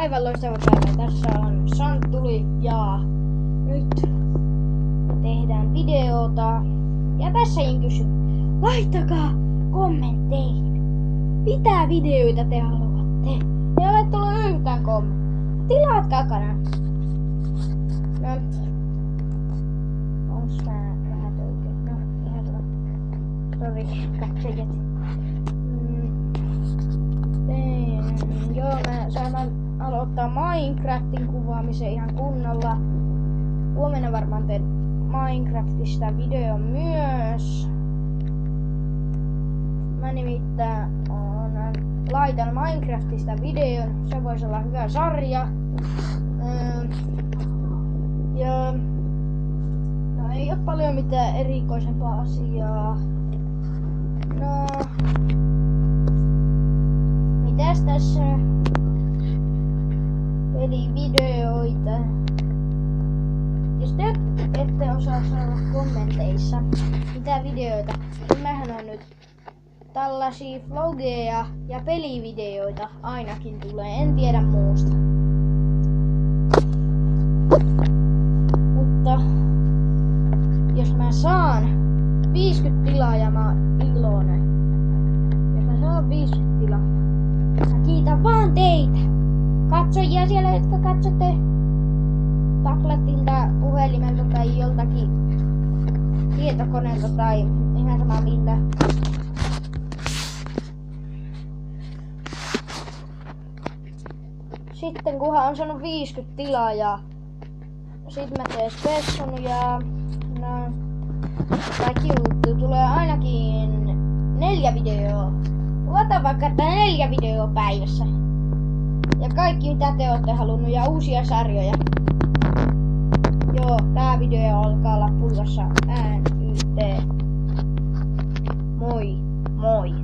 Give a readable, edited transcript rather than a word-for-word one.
Aivan loistava päivä. Tässä on Santuli ja nyt tehdään videota. Ja tässäkin kysyn, laittakaa kommentteihin, mitä videoita te haluatte. Ei ole tullut yhtään kommenttia. Tilatkaa kanaan. No, onks mä vähän oikein? No, ihan hyvä. Sori, katsojat. Joo, mä saan aloittaa Minecraftin kuvaamisen ihan kunnolla. Huomenna varmaan teen Minecraftista video myös. Mä nimittäin laitan Minecraftista videon. Se voisi olla hyvä sarja. Ja no ei oo paljon mitään erikoisempaa asiaa. No, mitäs tässä? Pelivideoita. Jos te ette osaa sanoa kommenteissa, mitä videoita, niin mähän on nyt tällaisia vlogeja ja pelivideoita ainakin tulee, en tiedä muusta. Mutta jos mä saan 50 tilaajaa, mä oon iloinen. Jos mä saan 50 tilaajaa, mä kiitän vaan teitä. Katsojia siellä, jotka katsotte tabletilta, puhelimelta tai joltakin tietokoneelta tai ihan sama millä. Sitten kunhan on saanut 50 tilaajaa, sit mä teen spessun ja no, kaikki juttu tulee ainakin 4 videoa. Luotan vaikka että 4 videoa päivässä. Ja kaikki mitä te olette halunnut ja uusia sarjoja. Joo, tää video alkaa olla pullossa NYT. Moi, moi.